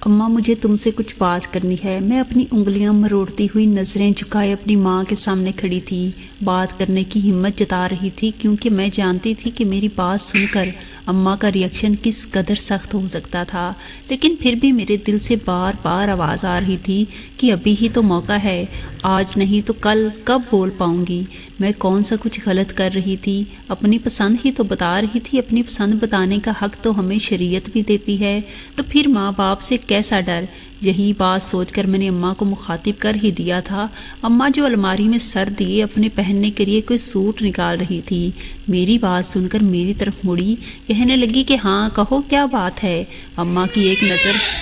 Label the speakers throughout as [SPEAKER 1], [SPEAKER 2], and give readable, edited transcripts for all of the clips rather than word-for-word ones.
[SPEAKER 1] اماں مجھے تم سے کچھ بات کرنی ہے۔ میں اپنی انگلیاں مروڑتی ہوئی نظریں جھکائے اپنی ماں کے سامنے کھڑی تھی۔ بات کرنے کی ہمت جتا رہی تھی کیونکہ میں جانتی تھی کہ میری بات سن کر اماں کا ریئیکشن کس قدر سخت ہو سکتا تھا، لیکن پھر بھی میرے دل سے بار بار آواز آ رہی تھی کہ ابھی ہی تو موقع ہے، آج نہیں تو کل کب بول پاؤں گی؟ میں کون سا کچھ غلط کر رہی تھی؟ اپنی پسند ہی تو بتا رہی تھی۔ اپنی پسند بتانے کا حق تو ہمیں شریعت بھی دیتی ہے، تو پھر ماں باپ سے کیسا ڈر؟ یہی بات سوچ کر میں نے اماں کو مخاطب کر ہی دیا تھا۔ اماں جو الماری میں سر دیے اپنے پہننے کے لیے کوئی سوٹ نکال رہی تھی، میری بات سن کر میری طرف مڑی، کہنے لگی کہ ہاں کہو کیا بات ہے؟ اماں کی ایک نظر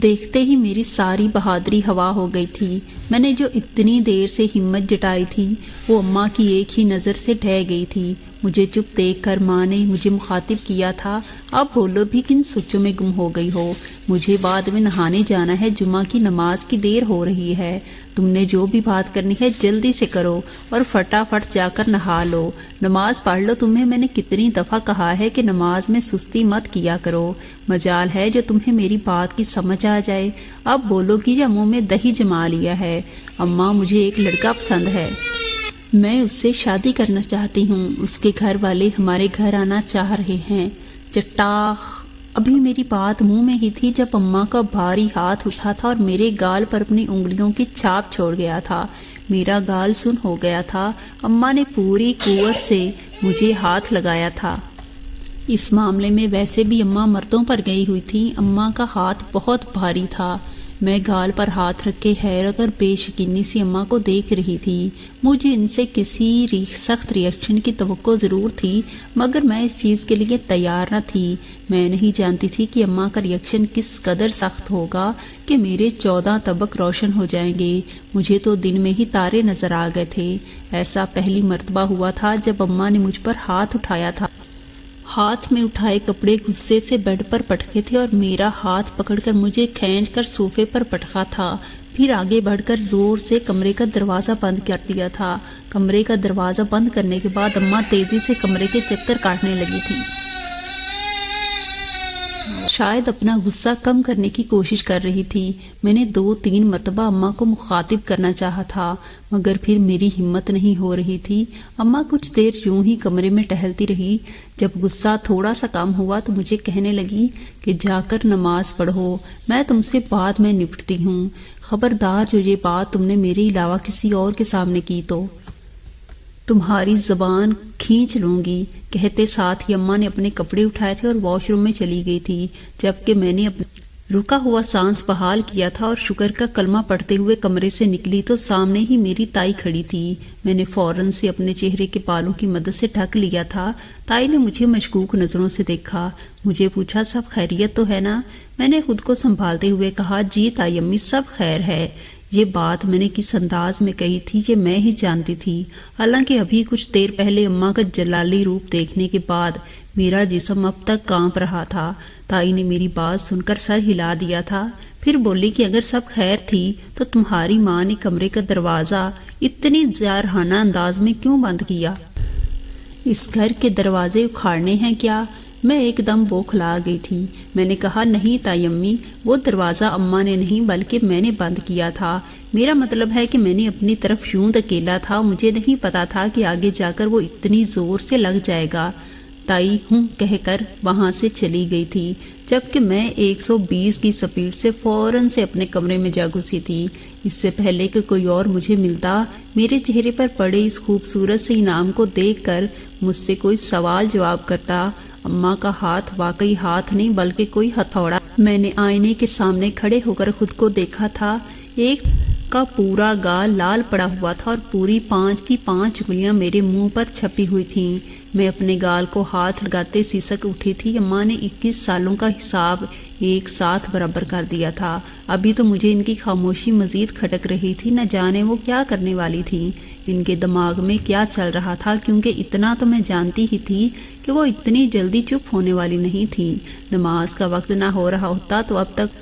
[SPEAKER 1] دیکھتے ہی میری ساری بہادری ہوا ہو گئی تھی۔ میں نے جو اتنی دیر سے ہمت جٹائی تھی وہ اماں کی ایک ہی نظر سے ڈھہ گئی تھی۔ مجھے چپ دیکھ کر ماں نے مجھے مخاطب کیا تھا، اب بولو بھی کن سوچوں میں گم ہو گئی ہو؟ مجھے بعد میں نہانے جانا ہے، جمعہ کی نماز کی دیر ہو رہی ہے۔ تم نے جو بھی بات کرنی ہے جلدی سے کرو اور فٹافٹ جا کر نہا لو، نماز پڑھ لو۔ تمہیں میں نے کتنی دفعہ کہا ہے کہ نماز میں سستی مت کیا کرو، مجال ہے جو تمہیں میری بات کی سمجھ آ جائے۔ اب بولو گی یا منہ میں دہی جما لیا ہے؟ اماں مجھے ایک لڑکا پسند ہے، میں اس سے شادی کرنا چاہتی ہوں، اس کے گھر والے ہمارے گھر آنا چاہ رہے ہیں۔ چٹاخ! ابھی میری بات منہ میں ہی تھی جب اماں کا بھاری ہاتھ اٹھا تھا اور میرے گال پر اپنی انگلیوں کی چھاپ چھوڑ گیا تھا۔ میرا گال سن ہو گیا تھا۔ اماں نے پوری قوت سے مجھے ہاتھ لگایا تھا۔ اس معاملے میں ویسے بھی اماں مردوں پر گئی ہوئی تھی، اماں کا ہاتھ بہت بھاری تھا۔ میں گال پر ہاتھ رکھ کے حیرت اور بے یقینی سے اماں کو دیکھ رہی تھی۔ مجھے ان سے کسی سخت ریئیکشن کی توقع ضرور تھی، مگر میں اس چیز کے لیے تیار نہ تھی۔ میں نہیں جانتی تھی کہ اماں کا ریئیکشن کس قدر سخت ہوگا کہ میرے 14 طبق روشن ہو جائیں گے۔ مجھے تو دن میں ہی تارے نظر آ گئے تھے۔ ایسا پہلی مرتبہ ہوا تھا جب اماں نے مجھ پر ہاتھ اٹھایا تھا۔ ہاتھ میں اٹھائے کپڑے غصے سے بیڈ پر پٹکے تھے اور میرا ہاتھ پکڑ کر مجھے کھینچ کر صوفے پر پٹکا تھا، پھر آگے بڑھ کر زور سے کمرے کا دروازہ بند کر دیا تھا۔ کمرے کا دروازہ بند کرنے کے بعد اماں تیزی سے کمرے کے چکر کاٹنے لگی تھی، شاید اپنا غصہ کم کرنے کی کوشش کر رہی تھی۔ میں نے 2-3 مرتبہ اماں کو مخاطب کرنا چاہا تھا، مگر پھر میری ہمت نہیں ہو رہی تھی۔ اماں کچھ دیر یوں ہی کمرے میں ٹہلتی رہی۔ جب غصہ تھوڑا سا کم ہوا تو مجھے کہنے لگی کہ جا کر نماز پڑھو، میں تم سے بعد میں نپٹتی ہوں۔ خبردار جو یہ بات تم نے میرے علاوہ کسی اور کے سامنے کی تو تمہاری زبان کھینچ لوں گی۔ کہتے ساتھ ہی اماں نے اپنے کپڑے اٹھائے تھے اور واش روم میں چلی گئی تھی، جبکہ میں نے رکا ہوا سانس بحال کیا تھا اور شکر کا کلمہ پڑھتے ہوئے کمرے سے نکلی تو سامنے ہی میری تائی کھڑی تھی۔ میں نے فوراً سے اپنے چہرے کے بالوں کی مدد سے ڈھک لیا تھا۔ تائی نے مجھے مشکوک نظروں سے دیکھا، مجھے پوچھا سب خیریت تو ہے نا؟ میں نے خود کو سنبھالتے ہوئے کہا جی تائی امی سب خیر ہے۔ یہ بات میں نے کس انداز میں کہی تھی یہ میں ہی جانتی تھی، حالانکہ ابھی کچھ دیر پہلے اماں کا جلالی روپ دیکھنے کے بعد میرا جسم اب تک کانپ رہا تھا۔ تائی نے میری بات سن کر سر ہلا دیا تھا، پھر بولی کہ اگر سب خیر تھی تو تمہاری ماں نے کمرے کا دروازہ اتنی جارحانہ انداز میں کیوں بند کیا؟ اس گھر کے دروازے اکھاڑنے ہیں کیا؟ میں ایک دم بوکھلا گئی تھی۔ میں نے کہا نہیں تائی امی، وہ دروازہ اماں نے نہیں بلکہ میں نے بند کیا تھا۔ میرا مطلب ہے کہ میں نے اپنی طرف یوں دھکیلا تھا، مجھے نہیں پتا تھا کہ آگے جا کر وہ اتنی زور سے لگ جائے گا۔ تائی ہوں کہہ کر وہاں سے چلی گئی تھی، جبکہ میں 120 کی سپیڈ سے فوراً سے اپنے کمرے میں جا گھسی تھی۔ اس سے پہلے کہ کوئی اور مجھے ملتا، میرے چہرے پر پڑے اس خوبصورت سے انعام کو دیکھ کر مجھ سے کوئی سوال جواب کرتا۔ اماں کا ہاتھ واقعی ہاتھ نہیں بلکہ کوئی ہتھوڑا۔ میں نے آئینے کے سامنے کھڑے ہو کر خود کو دیکھا تھا۔ ایک کا پورا گال لال پڑا ہوا تھا اور پوری 5 کی 5 انگلیاں میرے منہ پر چھپی ہوئی تھیں۔ میں اپنے گال کو ہاتھ لگاتے سسک اٹھی تھی۔ اماں نے 21 سالوں کا حساب ایک ساتھ برابر کر دیا تھا۔ ابھی تو مجھے ان کی خاموشی مزید کھٹک رہی تھی، نہ جانے وہ کیا کرنے والی تھی، ان کے دماغ میں کیا چل رہا تھا، کیونکہ اتنا تو میں جانتی ہی تھی کہ وہ اتنی جلدی چپ ہونے والی نہیں تھی۔ نماز کا وقت نہ ہو رہا ہوتا تو اب تک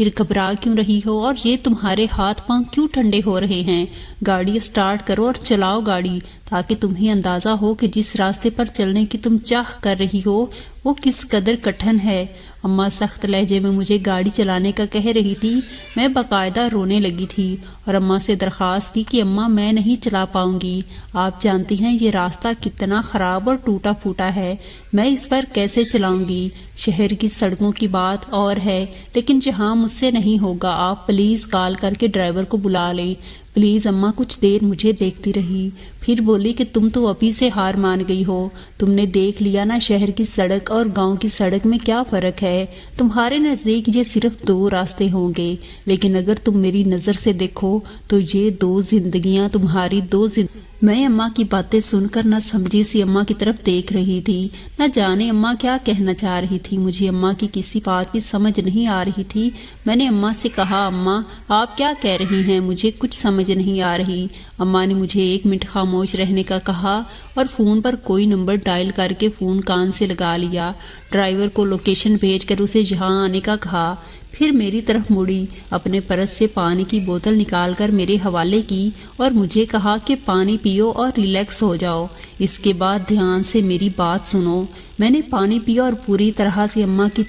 [SPEAKER 1] پھر گھبرا کیوں رہی ہو اور یہ تمہارے ہاتھ پاؤں کیوں ٹھنڈے ہو رہے ہیں؟ گاڑی اسٹارٹ کرو اور چلاؤ گاڑی، تاکہ تمہیں اندازہ ہو کہ جس راستے پر چلنے کی تم چاہ کر رہی ہو وہ کس قدر کٹھن ہے۔ اماں سخت لہجے میں مجھے گاڑی چلانے کا کہہ رہی تھی۔ میں باقاعدہ رونے لگی تھی اور اماں سے درخواست کی کہ اماں میں نہیں چلا پاؤں گی، آپ جانتی ہیں یہ راستہ کتنا خراب اور ٹوٹا پھوٹا ہے، میں اس پر کیسے چلاؤں گی؟ شہر کی سڑکوں کی بات اور ہے، لیکن جہاں مجھ سے نہیں ہوگا آپ پلیز کال کر کے ڈرائیور کو بلا لیں پلیز۔ اماں کچھ دیر مجھے دیکھتی رہی، پھر بولی کہ تم تو ابھی سے ہار مان گئی ہو، تم نے دیکھ لیا نا شہر کی سڑک اور گاؤں کی سڑک میں کیا فرق ہے۔ تمہارے نزدیک یہ صرف 2 راستے ہوں گے، لیکن اگر تم میری نظر سے دیکھو تو یہ 2 زندگیاں تمہاری 2 زندگیاں۔ میں اماں کی باتیں سن کر نہ سمجھی سی اماں کی طرف دیکھ رہی تھی، نہ جانے اماں کیا کہنا چاہ رہی تھی۔ مجھے اماں کی کسی بات کی سمجھ نہیں آ رہی تھی۔ میں نے اماں سے کہا، اماں آپ کیا کہہ رہی ہیں؟ مجھے کچھ سمجھ نہیں آ رہی۔ اماں نے مجھے 1 منٹ خاموش رہنے کا کہا اور فون پر کوئی نمبر ڈائل کر کے فون کان سے لگا لیا، ڈرائیور کو لوکیشن بھیج کر اسے یہاں آنے کا کہا، پھر میری طرف مڑی، اپنے پرس سے پانی کی بوتل نکال کر میرے حوالے کی اور مجھے کہا کہ پانی پیو اور ریلیکس ہو جاؤ، اس کے بعد دھیان سے میری بات سنو۔ میں نے پانی پیا اور پوری طرح سے اماں کی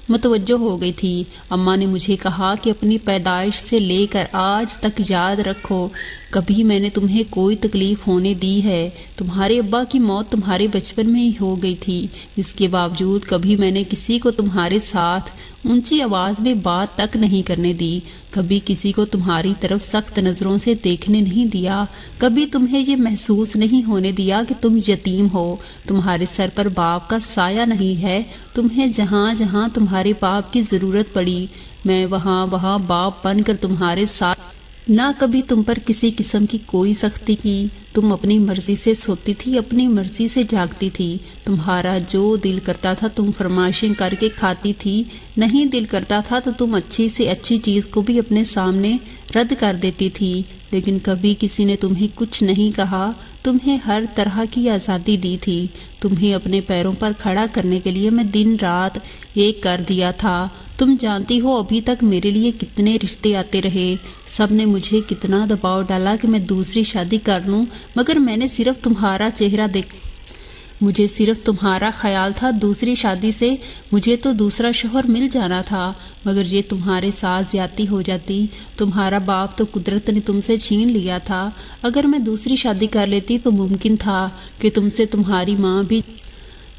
[SPEAKER 1] متوجہ ہو گئی تھی۔ اماں نے مجھے کہا کہ اپنی پیدائش سے لے کر آج تک یاد رکھو، کبھی میں نے تمہیں کوئی تکلیف ہونے دی ہے؟ تمہارے ابا کی موت تمہارے بچپن میں ہی ہو گئی تھی، اس کے باوجود کبھی میں نے کسی کو تمہارے ساتھ اونچی آواز میں بات تک نہیں کرنے دی، کبھی کسی کو تمہاری طرف سخت نظروں سے دیکھنے نہیں دیا، کبھی تمہیں یہ محسوس نہیں ہونے دیا کہ تم یتیم ہو، تمہارے سر پر باپ کا سایہ نہیں ہے، تمہیں جہاں جہاں تمہارے باپ کی ضرورت پڑی میں وہاں وہاں باپ بن کر تمہارے ساتھ، نہ کبھی تم پر کسی قسم کی کوئی سختی کی، تم اپنی مرضی سے سوتی تھی، اپنی مرضی سے جاگتی تھی، تمہارا جو دل کرتا تھا تم فرمائشیں کر کے کھاتی تھی، نہیں دل کرتا تھا تو تم اچھی سے اچھی چیز کو بھی اپنے سامنے رد کر دیتی تھی، لیکن کبھی کسی نے تمہیں کچھ نہیں کہا، تمہیں ہر طرح کی آزادی دی تھی، تمہیں اپنے پیروں پر کھڑا کرنے کے لیے میں دن رات ایک کر دیا تھا۔ تم جانتی ہو ابھی تک میرے لیے کتنے رشتے آتے رہے، سب نے مجھے کتنا دباؤ ڈالا کہ میں دوسری شادی کر لوں، مگر میں نے صرف تمہارا چہرہ دیکھا، مجھے صرف تمہارا خیال تھا، دوسری شادی سے مجھے تو دوسرا شوہر مل جانا تھا، مگر یہ تمہارے ساتھ زیادتی ہو جاتی، تمہارا باپ تو قدرت نے تم سے چھین لیا تھا، اگر میں دوسری شادی کر لیتی تو ممکن تھا کہ تم سے تمہاری ماں بھی،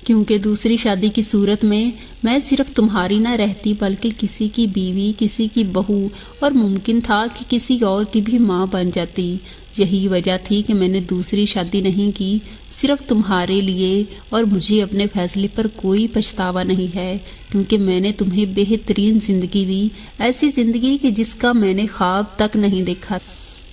[SPEAKER 1] کیونکہ دوسری شادی کی صورت میں صرف تمہاری نہ رہتی بلکہ کسی کی بیوی، کسی کی بہو، اور ممکن تھا کہ کسی اور کی بھی ماں بن جاتی۔ یہی وجہ تھی کہ میں نے دوسری شادی نہیں کی، صرف تمہارے لیے، اور مجھے اپنے فیصلے پر کوئی پچھتاوا نہیں ہے، کیونکہ میں نے تمہیں بہترین زندگی دی، ایسی زندگی کہ جس کا میں نے خواب تک نہیں دیکھا،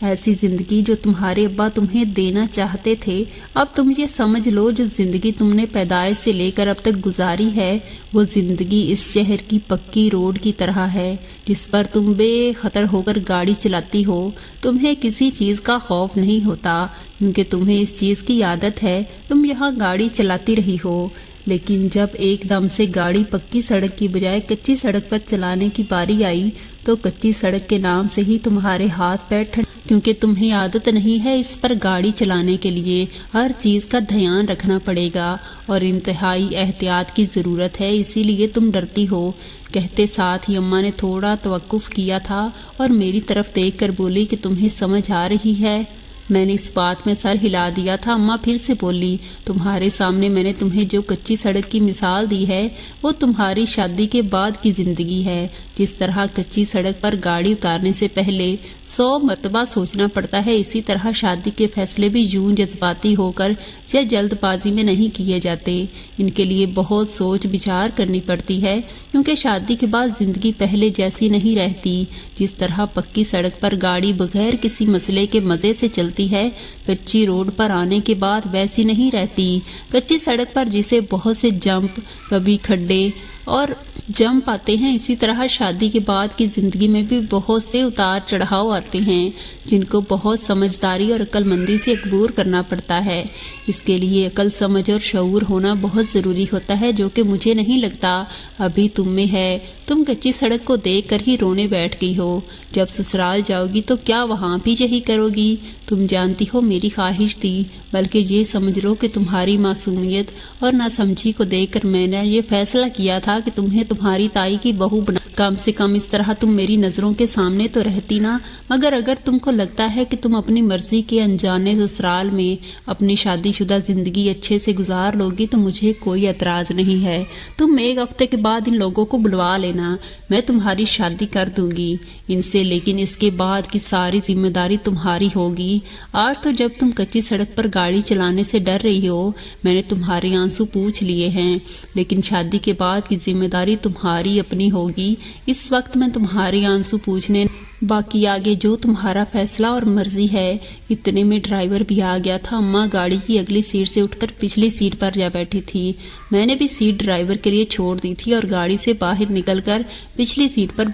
[SPEAKER 1] ایسی زندگی جو تمہارے ابا تمہیں دینا چاہتے تھے۔ اب تم یہ سمجھ لو جو زندگی تم نے پیدائش سے لے کر اب تک گزاری ہے، وہ زندگی اس شہر کی پکی روڈ کی طرح ہے جس پر تم بے خطر ہو کر گاڑی چلاتی ہو، تمہیں کسی چیز کا خوف نہیں ہوتا، کیونکہ تمہیں اس چیز کی عادت ہے، تم یہاں گاڑی چلاتی رہی ہو۔ لیکن جب ایک دم سے گاڑی پکی سڑک کی بجائے کچی سڑک پر چلانے کی باری آئی تو کچی سڑک کے نام سے ہی تمہارے ہاتھ پیر کیونکہ تمہیں عادت نہیں ہے اس پر گاڑی چلانے کے لیے ہر چیز کا دھیان رکھنا پڑے گا اور انتہائی احتیاط کی ضرورت ہے، اسی لیے تم ڈرتی ہو۔ کہتے ساتھ ہی اماں نے تھوڑا توقف کیا تھا اور میری طرف دیکھ کر بولی کہ تمہیں سمجھ آ رہی ہے؟ میں نے اس بات میں سر ہلا دیا تھا۔ اماں پھر سے بولی، تمہارے سامنے میں نے تمہیں جو کچی سڑک کی مثال دی ہے وہ تمہاری شادی کے بعد کی زندگی ہے، جس طرح کچی سڑک پر گاڑی اتارنے سے پہلے 100 مرتبہ سوچنا پڑتا ہے، اسی طرح شادی کے فیصلے بھی یوں جذباتی ہو کر یا جلد بازی میں نہیں کیے جاتے، ان کے لیے بہت سوچ بچار کرنی پڑتی ہے، کیونکہ شادی کے بعد زندگی پہلے جیسی نہیں رہتی، جس طرح پکی سڑک پر گاڑی بغیر کسی مسئلے کے مزے سے چلتی ہے، کچی روڈ پر آنے کے بعد ویسی نہیں رہتی۔ کچی سڑک پر جسے بہت سے جمپ، کبھی کھڈے اور جم پاتے ہیں۔ اسی طرح شادی کے بعد کی زندگی میں بھی بہت سے اتار چڑھاؤ آتے ہیں جن کو بہت سمجھداری اور عقل مندی سے عبور کرنا پڑتا ہے۔ اس کے لیے عقل سمجھ اور شعور ہونا بہت ضروری ہوتا ہے، جو کہ مجھے نہیں لگتا ابھی تم میں ہے۔ تم کچی سڑک کو دیکھ کر ہی رونے بیٹھ گئی ہو، جب سسرال جاؤ گی تو کیا وہاں بھی یہی کرو گی؟ تم جانتی ہو میری خواہش تھی، بلکہ یہ سمجھ لو کہ تمہاری معصومیت اور ناسمجھی کو دیکھ کر میں نے یہ فیصلہ کیا تھا کہ تمہیں تمہاری تائی کی بہو بنا، کم سے کم اس طرح تم میری نظروں کے سامنے تو رہتی نا۔ مگر اگر تم کو لگتا ہے کہ تم اپنی مرضی کے انجانے سسرال میں اپنی شادی شدہ زندگی اچھے سے گزار لوگی تو مجھے کوئی اعتراض نہیں ہے۔ تم ایک ہفتے کے بعد ان لوگوں کو بلوا لینا، میں تمہاری شادی کر دوں گی ان سے، لیکن اس کے بعد کی ساری ذمہ داری تمہاری ہوگی۔ آج تو جب تم کچی سڑک پر گاڑی چلانے سے ڈر رہی ہو، میں نے تمہارے آنسو پوچھ لیے ہیں، لیکن شادی کے بعد کی ذمہ داری تمہاری اپنی ہوگی۔ اس وقت میں تمہارے آنسو پوچھنے، باقی آگے جو تمہارا فیصلہ اور مرضی ہے۔ اتنے میں ڈرائیور بھی آ گیا تھا۔ اماں گاڑی کی اگلی سیٹ سے اٹھ کر پچھلی سیٹ پر جا بیٹھی تھی۔ میں نے بھی سیٹ ڈرائیور کے لیے چھوڑ دی تھی اور گاڑی سے باہر نکل کر پچھلی سیٹ پر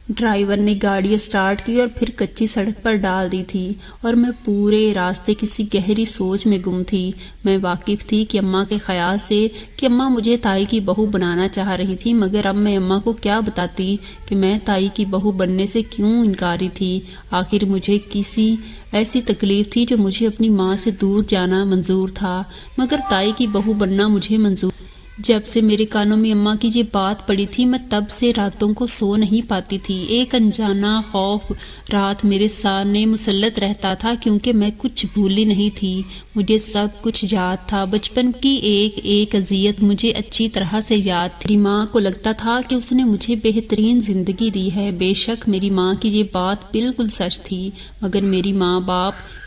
[SPEAKER 1] ڈرائیور نے گاڑی اسٹارٹ کی اور پھر کچی سڑک پر ڈال دی تھی، اور میں پورے راستے کسی گہری سوچ میں گم تھی۔ میں واقف تھی کہ اماں کے خیال سے کہ اماں مجھے تائی کی بہو بنانا چاہ رہی تھی، مگر اب میں اماں کو کیا بتاتی کہ میں تائی کی بہو بننے سے کیوں انکاری تھی۔ آخر مجھے کسی ایسی تکلیف تھی جو مجھے اپنی ماں سے دور جانا منظور تھا، مگر تائی کی بہو بننا مجھے منظور۔ جب سے میرے کانوں میں اماں کی یہ بات پڑی تھی، میں تب سے راتوں کو سو نہیں پاتی تھی۔ ایک انجانا خوف رات میرے سامنے مسلط رہتا تھا، کیونکہ میں کچھ بھولی نہیں تھی، مجھے سب کچھ یاد تھا۔ بچپن کی ایک ایک اذیت مجھے اچھی طرح سے یاد تھی۔ میری ماں کو لگتا تھا کہ اس نے مجھے بہترین زندگی دی ہے۔ بے شک میری ماں کی یہ بات بالکل سچ تھی، مگر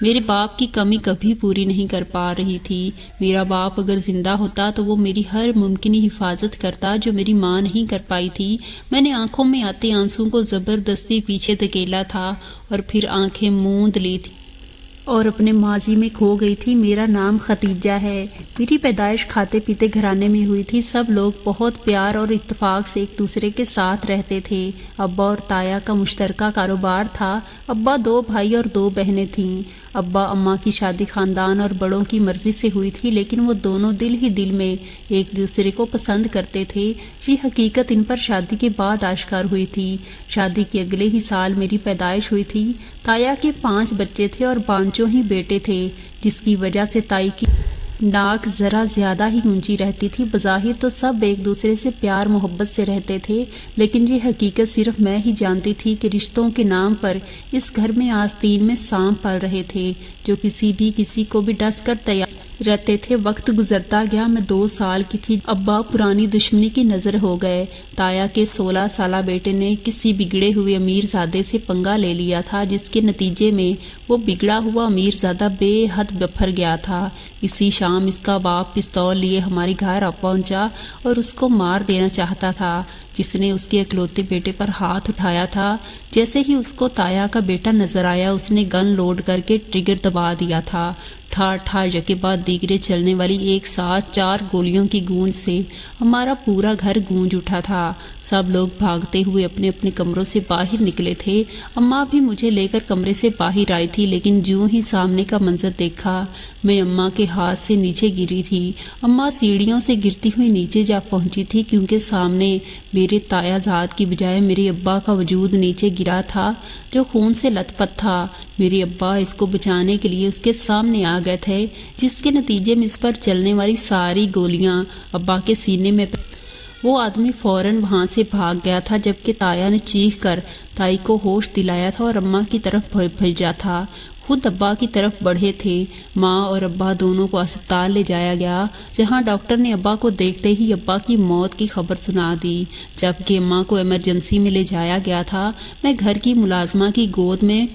[SPEAKER 1] میرے باپ کی کمی کبھی پوری نہیں کر پا رہی تھی۔ میرا باپ اگر زندہ ہوتا تو وہ میری ہر ممکنی حفاظت کرتا جو میری ماں نہیں کر پائی تھی۔ میں نے آنکھوں میں آتے آنسوں کو زبردستی پیچھے دھکیلا تھا اور پھر آنکھیں موند لی تھی اور اپنے ماضی میں کھو گئی تھی۔ میرا نام ختیجہ ہے۔ میری پیدائش کھاتے پیتے گھرانے میں ہوئی تھی۔ سب لوگ بہت پیار اور اتفاق سے ایک دوسرے کے ساتھ رہتے تھے۔ ابا اور تایا کا مشترکہ کاروبار تھا۔ ابا 2 بھائی اور 2 بہنیں تھیں۔ ابا اماں کی شادی خاندان اور بڑوں کی مرضی سے ہوئی تھی، لیکن وہ دونوں دل ہی دل میں ایک دوسرے کو پسند کرتے تھے۔ یہ حقیقت ان پر شادی کے بعد آشکار ہوئی تھی۔ شادی کے اگلے ہی سال میری پیدائش ہوئی تھی۔ تایا کے 5 بچے تھے اور 5 ہی بیٹے تھے، جس کی وجہ سے تائی کی ناک ذرا زیادہ ہی اونچی رہتی تھی۔ بظاہر تو سب ایک دوسرے سے پیار محبت سے رہتے تھے، لیکن یہ حقیقت صرف میں ہی جانتی تھی کہ رشتوں کے نام پر اس گھر میں آستین میں سانپ پل رہے تھے، جو کسی کو بھی ڈس کر تیار رہتے تھے۔ وقت گزرتا گیا، میں 2 سال کی تھی۔ ابا پرانی دشمنی کی نظر ہو گئے۔ تایا کے 16 سالہ بیٹے نے کسی بگڑے ہوئے امیر زادے سے پنگا لے لیا تھا، جس کے نتیجے میں وہ بگڑا ہوا امیر زادہ بے حد بپھر گیا تھا۔ اسی شام اس کا باپ پستول لیے ہمارے گھر آ پہنچا اور اس کو مار دینا چاہتا تھا، جس نے اس کے اکلوتے بیٹے پر ہاتھ اٹھایا تھا۔ جیسے ہی اس کو تایا کا بیٹا نظر آیا، اس نے گن لوڈ کر کے ٹریگر دبا دیا تھا۔ ٹھا ٹھا یکے بعد دیگرے چلنے والی ایک ساتھ 4 گولیوں کی گونج سے ہمارا پورا گھر گونج اٹھا تھا۔ سب لوگ بھاگتے ہوئے اپنے اپنے کمروں سے باہر نکلے تھے۔ اماں بھی مجھے لے کر کمرے سے باہر آئی تھی، لیکن جوں ہی سامنے کا منظر دیکھا، میں اماں کے ہاتھ سے نیچے گری تھی۔ اماں سیڑھیوں سے گرتی ہوئی نیچے جا پہنچی تھی، کیونکہ سامنے میرے تایا زاد کی بجائے میرے ابا کا وجود نیچے گرا تھا، جو خون سے لت پت تھا۔ میرے ابا اس کو بچانے کے لیے اس کے سامنے آ گئے تھے، جس کے نتیجے میں اس پر چلنے والی ساری گولیاں ابا کے سینے میں وہ آدمی فوراً وہاں سے بھاگ گیا تھا، جبکہ تایا نے چیخ کر تائی کو ہوش دلایا تھا اور اماں کی طرف بھیجا تھا۔ خود ابا کی طرف بڑھے تھے۔ ماں اور ابا دونوں کو اسپتال لے جایا گیا، جہاں ڈاکٹر نے ابا کو دیکھتے ہی ابا کی موت کی خبر سنا دی۔ جبکہ اماں کو ایمرجنسی میں لے جایا گیا تھا، میں گھر کی ملازمہ کی گود میں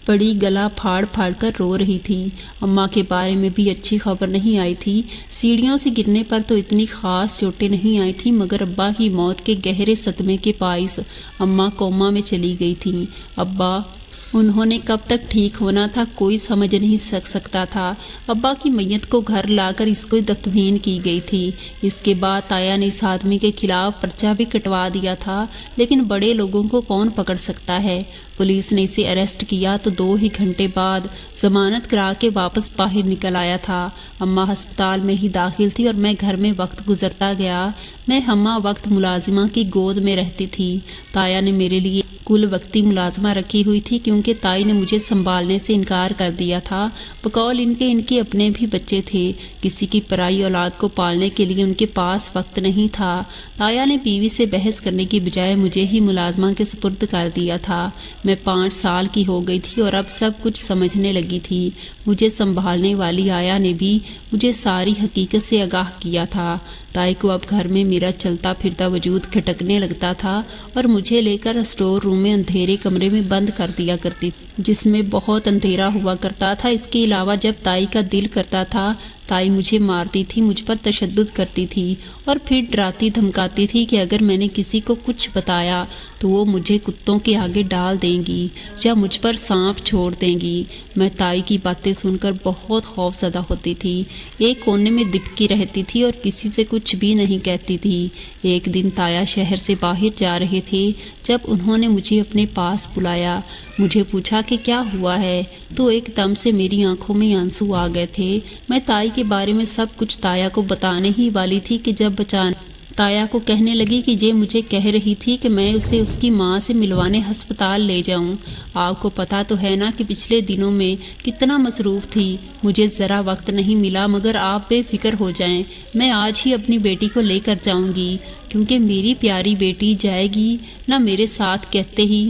[SPEAKER 1] پڑی گلا پھاڑ پھاڑ کر رو رہی تھی۔ اماں کے بارے میں بھی اچھی خبر نہیں آئی تھی۔ سیڑھیوں سے گرنے پر تو اتنی خاص چوٹیں نہیں آئی تھیں، مگر ابا کی موت کے گہرے صدمے کے باعث اماں کوما میں چلی گئی تھیں۔ ابا انہوں نے کب تک ٹھیک ہونا تھا کوئی سمجھ نہیں سکتا تھا۔ ابا کی میت کو گھر لا کر اس کو تدفین کی گئی تھی۔ اس کے بعد تایا نے اس آدمی کے خلاف پرچہ بھی کٹوا دیا تھا، لیکن بڑے لوگوں کو کون پکڑ سکتا ہے۔ پولیس نے اسے اریسٹ کیا تو 2 ہی گھنٹے بعد ضمانت کرا کے واپس باہر نکل آیا تھا۔ اماں ہسپتال میں ہی داخل تھی اور میں گھر میں وقت گزرتا گیا۔ میں ہمہ وقت ملازمہ کی گود میں رہتی تھی۔ تایا نے میرے لیے کل وقتی ملازمہ رکھی ہوئی تھی کیونکہ تائی نے مجھے سنبھالنے سے انکار کر دیا تھا۔ بقول ان کے اپنے بھی بچے تھے۔ کسی کی پرائی اولاد کو پالنے کے لیے ان کے پاس وقت نہیں تھا۔ تایا نے بیوی سے بحث کرنے کی بجائے مجھے ہی ملازمہ کے سپرد کر دیا تھا۔ میں 5 سال کی ہو گئی تھی اور اب سب کچھ سمجھنے لگی تھی۔ مجھے سنبھالنے والی آیا نے بھی مجھے ساری حقیقت سے آگاہ کیا تھا۔ تائی کو اب گھر میں میرا چلتا پھرتا وجود کھٹکنے لگتا تھا اور مجھے لے کر اسٹور روم میں اندھیرے کمرے میں بند کر دیا کرتی جس میں بہت اندھیرا ہوا کرتا تھا۔ اس کے علاوہ جب تائی کا دل کرتا تھا تائی مجھے مارتی تھی، مجھ پر تشدد کرتی تھی اور پھر ڈراتی دھمکاتی تھی کہ اگر میں نے کسی کو کچھ بتایا تو وہ مجھے کتوں کے آگے ڈال دیں گی یا مجھ پر سانپ چھوڑ دیں گی۔ میں تائی کی باتیں سن کر بہت خوف زدہ ہوتی تھی۔ ایک کونے میں دبکی رہتی تھی اور کسی سے کچھ بھی نہیں کہتی تھی۔ ایک دن تایا شہر سے باہر جا رہے تھے جب انہوں نے مجھے اپنے پاس بلایا۔ مجھے پوچھا کہ کیا ہوا ہے تو ایک دم سے میری آنکھوں میں آنسو آ گئے تھے۔ میں تائی کے بارے میں سب کچھ تایا کو بتانے ہی والی تھی کہ جب بچانے تایا کو کہنے لگی کہ یہ مجھے کہہ رہی تھی کہ میں اسے اس کی ماں سے ملوانے ہسپتال لے جاؤں۔ آپ کو پتہ تو ہے نا کہ پچھلے دنوں میں کتنا مصروف تھی، مجھے ذرا وقت نہیں ملا، مگر آپ بے فکر ہو جائیں، میں آج ہی اپنی بیٹی کو لے کر جاؤں گی کیونکہ میری پیاری بیٹی جائے گی نہ میرے ساتھ۔ کہتے ہی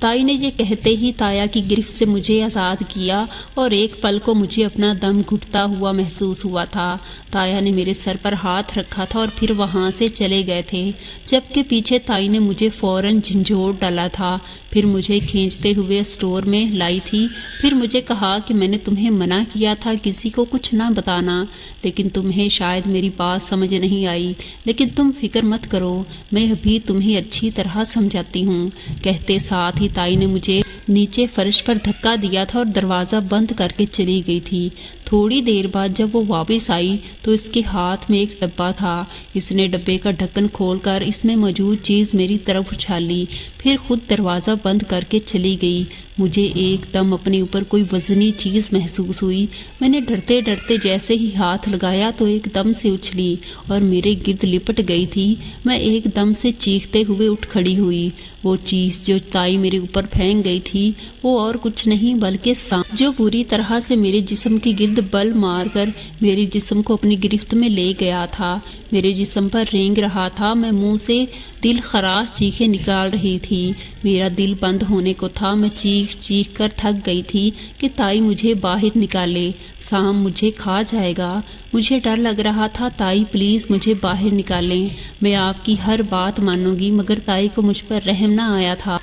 [SPEAKER 1] تائی نے یہ کہتے ہی تایا کی گرفت سے مجھے آزاد کیا اور ایک پل کو مجھے اپنا دم گھٹتا ہوا محسوس ہوا تھا۔ تایا نے میرے سر پر ہاتھ رکھا تھا اور پھر وہاں سے چلے گئے تھے، جبکہ پیچھے تائی نے مجھے فوراً جھنجھوڑ ڈالا تھا، پھر مجھے کھینچتے ہوئے اسٹور میں لائی تھی۔ پھر مجھے کہا کہ میں نے تمہیں منع کیا تھا کسی کو کچھ نہ بتانا، لیکن تمہیں شاید میری بات سمجھ نہیں آئی، لیکن تم فکر مت کرو، میں ابھی تمہیں اچھی طرح سمجھاتی ہوں۔ کہتے ساتھ ہی تائی نے مجھے نیچے فرش پر دھکا دیا تھا اور دروازہ بند کر کے چلی گئی تھی۔ تھوڑی دیر بعد جب وہ واپس آئی تو اس کے ہاتھ میں ایک ڈبہ تھا۔ اس نے ڈبے کا ڈھکن کھول کر اس میں موجود چیز میری طرف اچھالی، پھر خود دروازہ بند کر کے چلی گئی۔ مجھے ایک دم اپنے اوپر کوئی وزنی چیز محسوس ہوئی۔ میں نے ڈرتے ڈرتے جیسے ہی ہاتھ لگایا تو ایک دم سے اچھلی اور میرے گرد لپٹ گئی تھی۔ میں ایک دم سے چیختے ہوئے اٹھ کھڑی ہوئی۔ وہ چیز جو تائی میرے اوپر پھینک گئی تھی وہ اور کچھ نہیں بلکہ سانپ، جو بری طرح سے میرے جسم کی گرد بل مار کر میرے جسم کو اپنی گرفت میں لے گیا تھا، میرے جسم پر رینگ رہا تھا۔ میں منہ سے دل خراش چیخیں نکال رہی تھی، میرا دل بند ہونے کو تھا۔ میں چیخ چیخ کر تھک گئی تھی کہ تائی مجھے باہر نکالے، سانپ مجھے کھا جائے گا۔ مجھے ڈر لگ رہا تھا، تائی پلیز مجھے باہر نکالیں، میں آپ کی ہر بات مانوں گی، مگر تائی کو مجھ پر رحم نہ آیا تھا۔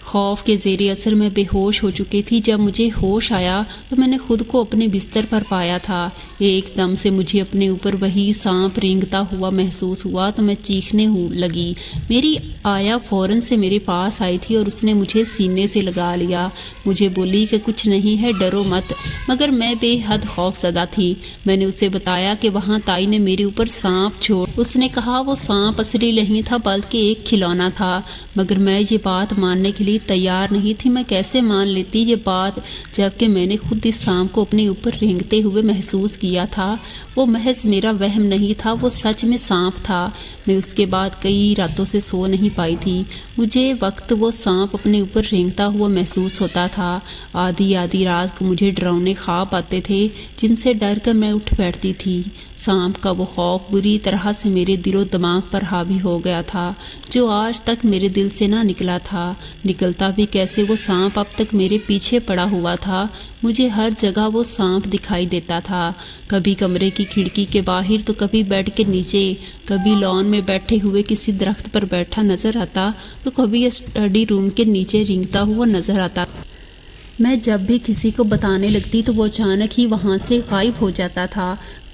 [SPEAKER 1] خوف کے زیر اثر میں بے ہوش ہو چکی تھی۔ جب مجھے ہوش آیا تو میں نے خود کو اپنے بستر پر پایا تھا۔ ایک دم سے مجھے اپنے اوپر وہی سانپ رینگتا ہوا محسوس ہوا تو میں چیخنے لگی۔ میری آیا فوراً سے میرے پاس آئی تھی اور اس نے مجھے سینے سے لگا لیا۔ مجھے بولی کہ کچھ نہیں ہے، ڈرو مت، مگر میں بے حد خوف زدہ تھی۔ میں نے اسے بتایا کہ وہاں تائی نے میرے اوپر سانپ چھوڑ۔ اس نے کہا وہ سانپ اصلی نہیں تھا بلکہ ایک کھلونا تھا، مگر میں یہ بات ماننے کے لیے تیار نہیں تھی۔ میں کیسے مان لیتی یہ بات جبکہ میں نے خود اس سانپ کو اپنے اوپر رینگتے ہوئے محسوس کیا تھا۔ وہ محض میرا وہم نہیں تھا، وہ سچ میں سانپ تھا۔ میں اس کے بعد کئی راتوں سے سو نہیں پائی تھی۔ مجھے وقت وہ سانپ اپنے اوپر رینگتا ہوا محسوس ہوتا تھا۔ آدھی آدھی رات کو مجھے ڈراؤنے خواب آتے تھے جن سے ڈر کر میں اٹھ بیٹھتی تھی۔ سانپ کا وہ خوف بری طرح سے میرے دل و دماغ پر حاوی ہو گیا تھا، جو آج تک میرے دل سے نہ نکلا تھا۔ نکلتا بھی کیسے، وہ سانپ اب تک میرے پیچھے پڑا ہوا تھا۔ مجھے ہر جگہ وہ سانپ دکھائی دیتا تھا، کبھی کمرے کی کھڑکی کے باہر تو کبھی بیڈ کے نیچے، کبھی لان میں بیٹھے ہوئے کسی درخت پر بیٹھا نظر آتا تو کبھی اسٹڈی روم کے نیچے رینگتا ہوا نظر آتا۔ میں جب بھی کسی کو بتانے لگتی تو وہ اچانک ہی وہاں سے غائب ہو جاتا تھا۔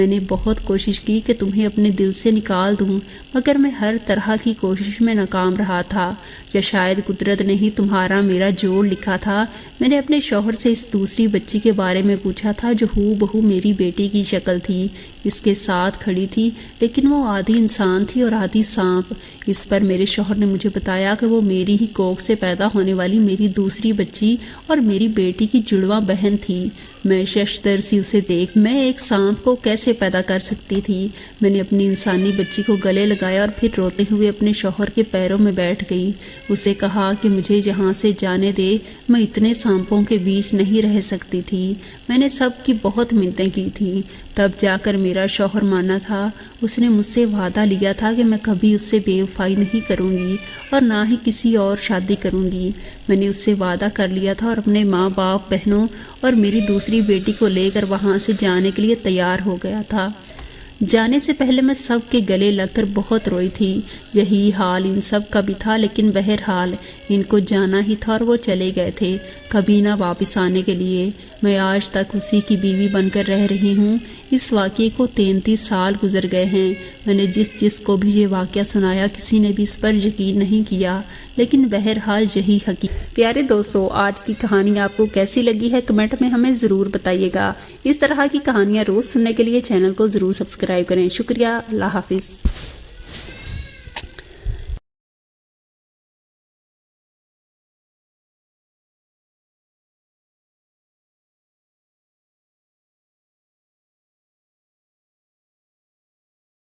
[SPEAKER 1] میں نے بہت کوشش کی کہ تمہیں اپنے دل سے نکال دوں، مگر میں ہر طرح کی کوشش میں ناکام رہا تھا، یا شاید قدرت نے ہی تمہارا میرا جوڑ لکھا تھا۔ میں نے اپنے شوہر سے اس دوسری بچی کے بارے میں پوچھا تھا جو ہو بہو میری بیٹی کی شکل تھی، اس کے ساتھ کھڑی تھی، لیکن وہ آدھی انسان تھی اور آدھی سانپ۔ اس پر میرے شوہر نے مجھے بتایا کہ وہ میری ہی کوکھ سے پیدا ہونے والی میری دوسری بچی اور میری بیٹی کی جڑواں بہن تھی۔ میں ششدر سی اسے دیکھ میں ایک سانپ کو کیسے پیدا کر سکتی تھی؟ میں نے اپنی انسانی بچی کو گلے لگایا اور پھر روتے ہوئے اپنے شوہر کے پیروں میں بیٹھ گئی۔ اسے کہا کہ مجھے یہاں سے جانے دے، میں اتنے سانپوں کے بیچ نہیں رہ سکتی تھی۔ میں نے سب کی بہت منتیں کی تھیں، تب جا کر میرا شوہر مانا تھا۔ اس نے مجھ سے وعدہ لیا تھا کہ میں کبھی اس سے بے وفائی نہیں کروں گی اور نہ ہی کسی اور شادی کروں گی۔ میں نے اس سے وعدہ کر لیا تھا اور اپنے ماں باپ، بہنوں اور میری دوسری بیٹی کو لے کر وہاں سے جانے کے لیے تیار ہو گیا تھا۔ جانے سے پہلے میں سب کے گلے لگ کر بہت روئی تھی۔ یہی حال ان سب کا بھی تھا، لیکن بہرحال ان کو جانا ہی تھا اور وہ چلے گئے تھے، کبھی نہ واپس آنے کے لیے۔ میں آج تک اسی کی بیوی بن کر رہ رہی ہوں۔ اس واقعے کو 33 سال گزر گئے ہیں۔ میں نے جس کو بھی یہ واقعہ سنایا، کسی نے بھی اس پر یقین نہیں کیا، لیکن بہرحال یہی حقیقت۔ پیارے دوستو، آج کی کہانی آپ کو کیسی لگی ہے کمنٹ میں ہمیں ضرور بتائیے گا۔ اس طرح کی کہانیاں روز سننے کے لیے چینل کو ضرور سبسکرائب کریں۔ شکریہ، اللہ حافظ۔